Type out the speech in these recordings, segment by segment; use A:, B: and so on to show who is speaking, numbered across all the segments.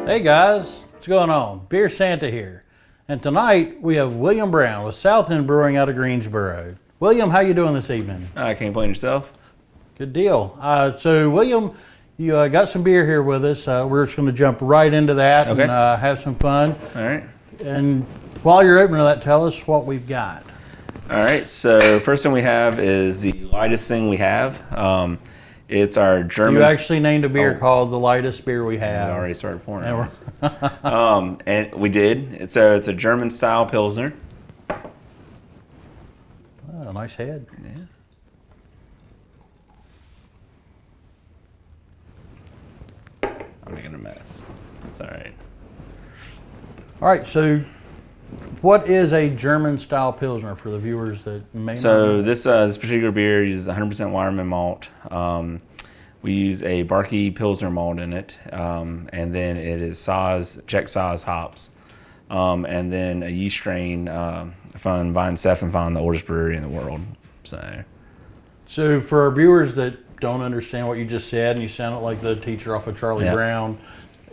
A: Hey guys, what's going on? Beer Santa here. And tonight we have William Brown with Southend Brewing out of Greensboro. William, how you doing this evening?
B: I can't blame yourself.
A: Good deal. So William, you got some beer here with us. We're just going to jump right into that and have some fun.
B: All right.
A: And while you're opening that, tell us what we've got.
B: All right, so first thing we have is the lightest thing we have. It's our German.
A: You actually named a beer called the lightest beer we have.
B: I already started pouring it. And we did. So it's a German style Pilsner.
A: Oh, nice head.
B: Yeah. I'm making a mess. It's all right.
A: All right, so what is a German style Pilsner for the viewers that may not know?
B: This particular beer uses 100% Weyermann malt. We use a Barkey Pilsner malt in it, and then it is Czech Saaz hops, and then a yeast strain from Bws Southend S1, the oldest brewery in the world. So
A: for our viewers that don't understand what you just said, and you sounded like the teacher off of Charlie Brown,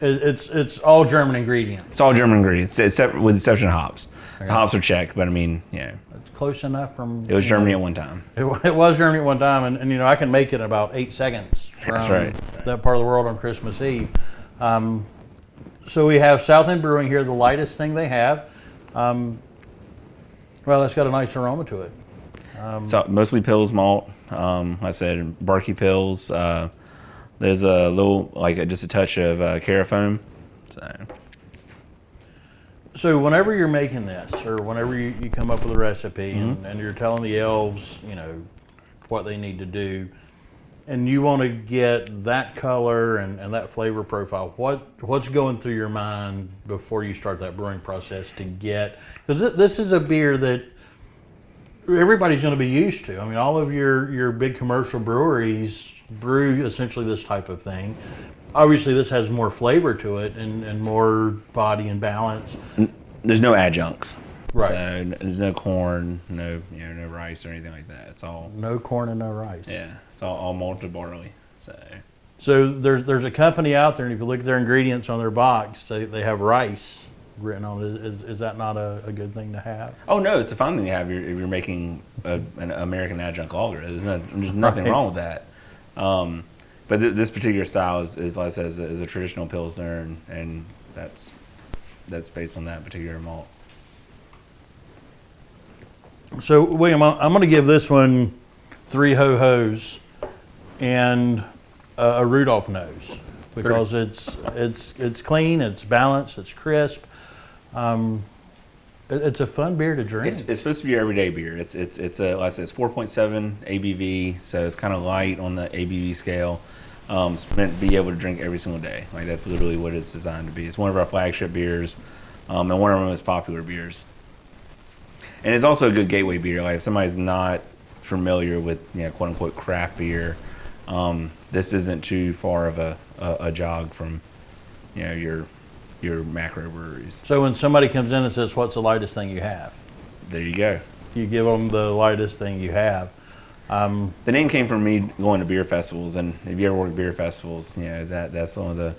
A: it's all German ingredients.
B: It's all German ingredients, except with the exception of hops. Okay. The hops are Czech, but I mean, it's
A: close enough from.
B: It was Germany at one time.
A: It was Germany at one time, and I can make it in about 8 seconds from that part of the world on Christmas Eve. So we have Southend Brewing here, the lightest thing they have. Well, it's got a nice aroma to it.
B: So mostly Pils malt. Like I said, Barkey Pils. There's a little, just a touch of carafoam.
A: So whenever you're making this, or whenever you come up with a recipe, and you're telling the elves, what they need to do, and you want to get that color and that flavor profile, what's going through your mind before you start that brewing process to get, because this is a beer that everybody's going to be used to. I mean, all of your big commercial breweries brew essentially this type of thing. Obviously, this has more flavor to it and more body and balance.
B: There's no adjuncts,
A: right?
B: So there's no corn, no rice or anything like that. It's all
A: no corn and no rice.
B: Yeah, it's all malted barley.
A: So there's a company out there, and if you look at their ingredients on their box, they have rice written on it. Is that not a good thing to have?
B: Oh no, it's a fine thing to have if you're making an American adjunct lager. There's nothing wrong with that. But this particular style is like I said, is a traditional Pilsner, and that's based on that particular malt.
A: So William, I'm going to give this one 3 ho-hos and a Rudolph nose, because it's clean, it's balanced, it's crisp. It's a fun beer to drink.
B: It's supposed to be your everyday beer. It's like I said, it's 4.7 ABV, so it's kind of light on the ABV scale. It's meant to be able to drink every single day. Like, that's literally what it's designed to be. It's one of our flagship beers, and one of our most popular beers. And it's also a good gateway beer. Like, if somebody's not familiar with quote unquote craft beer, this isn't too far of a jog from your macro breweries.
A: So when somebody comes in and says, "What's the lightest thing you have?"
B: There you go.
A: You give them the lightest thing you have.
B: The name came from me going to beer festivals, and if you ever work at beer festivals, that's one of the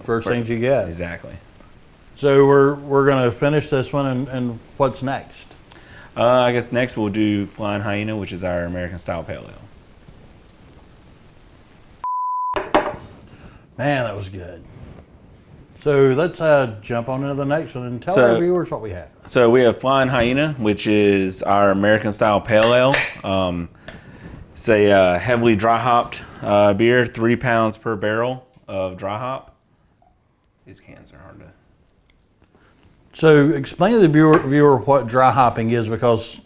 A: first things you get.
B: Exactly.
A: So we're going to finish this one, and what's next?
B: I guess next we'll do Flying Hyena, which is our American style pale ale.
A: Man, that was good. So let's jump on into the next one and tell our viewers what we have.
B: So we have Flying Hyena, which is our American style pale ale. It's a heavily dry hopped beer, 3 pounds per barrel of dry hop. These cans are hard to.
A: So explain to the viewer what dry hopping is, because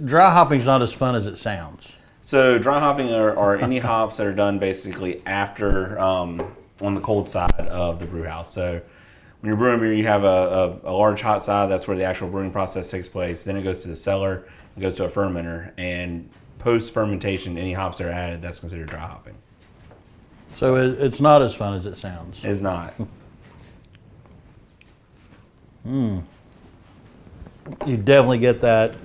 A: dry hopping is not as fun as it sounds.
B: So dry hopping are any hops that are done basically after on the cold side of the brew house. So when you're brewing beer, you have a large hot side. That's where the actual brewing process takes place. Then it goes to the cellar, it goes to a fermenter, and post fermentation, any hops that are added, that's considered dry hopping.
A: So it's not as fun as it sounds.
B: It's not.
A: You definitely get that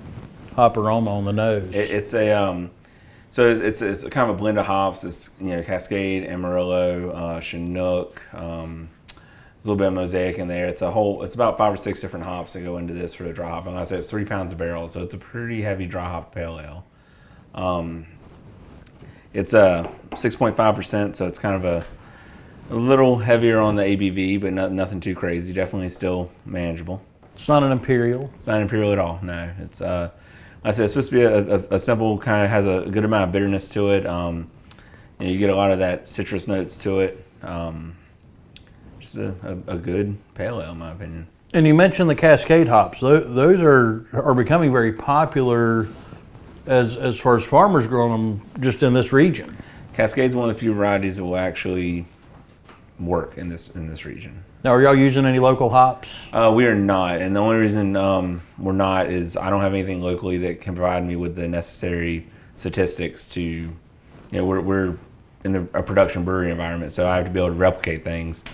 A: hop aroma on the nose.
B: It's a So it's kind of a blend of hops. It's Cascade, Amarillo, Chinook, There's a little bit of mosaic in there. It's about 5 or 6 different hops that go into this for the dry hop. And like I said, it's 3 pounds a barrel, so it's a pretty heavy dry hop pale ale. It's 6.5%, so it's kind of a little heavier on the ABV, but nothing too crazy. Definitely still manageable.
A: It's not an imperial.
B: It's not imperial at all. No, it's like I said, it's supposed to be a simple, kind of has a good amount of bitterness to it. You get a lot of that citrus notes to it. Just a good pale ale, in my opinion.
A: And you mentioned the Cascade hops. Those are becoming very popular as far as farmers growing them just in this region.
B: Cascade's one of the few varieties that will actually work in this region.
A: Now, are y'all using any local hops?
B: We are not, and the only reason we're not is I don't have anything locally that can provide me with the necessary statistics to, we're in a production brewery environment, so I have to be able to replicate things.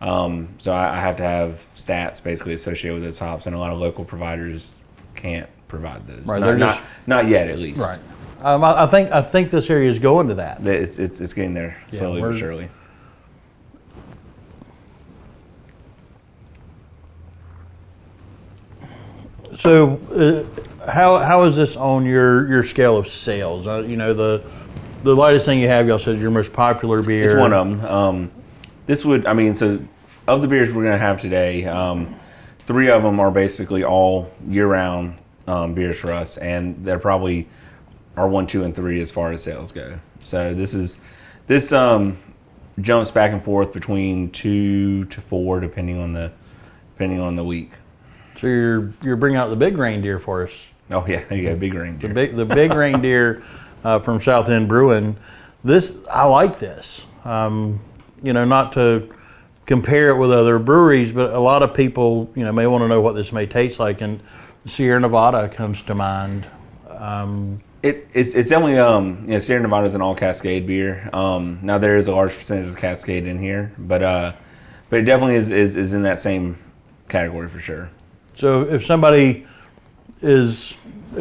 B: So I have to have stats basically associated with those hops, and a lot of local providers can't provide those.
A: Right,
B: not yet, at least.
A: Right. I think this area is going to that.
B: It's getting there slowly but surely.
A: So, how is this on your scale of sales? The lightest thing you have, y'all said, is your most popular beer.
B: It's one of them. So of the beers we're going to have today, 3 of them are basically all year-round beers for us, and they're probably our 1, 2, and 3 as far as sales go. So this jumps back and forth between 2 to 4 depending on the week.
A: So you're bringing out the big reindeer for us.
B: Oh yeah, you got big reindeer.
A: The big reindeer from Southend Brewing. I like this. Not to compare it with other breweries, but a lot of people may want to know what this may taste like, and Sierra Nevada comes to mind.
B: It's definitely Sierra Nevada is an all Cascade beer. Now there is a large percentage of Cascade in here, but it definitely is in that same category for sure.
A: So if somebody if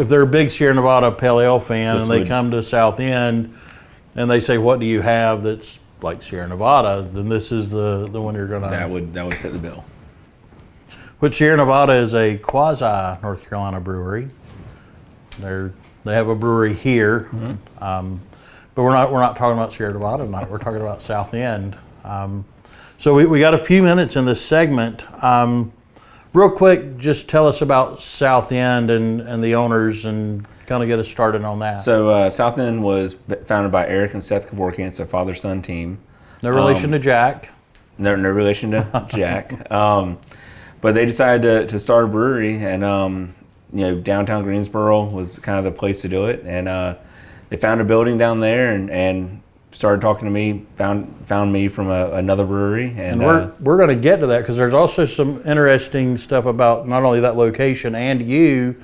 A: they're a big Sierra Nevada Pale Ale fan and they come to South End and they say, "What do you have that's like Sierra Nevada?" then this is the one you're gonna.
B: That would fit the bill.
A: Which Sierra Nevada is a quasi North Carolina brewery. They have a brewery here, but we're not talking about Sierra Nevada tonight. We're talking about South End. So we got a few minutes in this segment. Real quick, just tell us about South End and the owners, and kind of get us started on that.
B: So South End was founded by Eric and Seth Kevorkian. It's a father-son team.
A: No relation to Jack.
B: No relation to Jack. But they decided to start a brewery, and downtown Greensboro was kind of the place to do it. And they found a building down there and started talking to me, found me from another brewery. And
A: we're going to get to that, because there's also some interesting stuff about not only that location and you.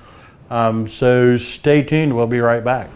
A: So stay tuned. We'll be right back.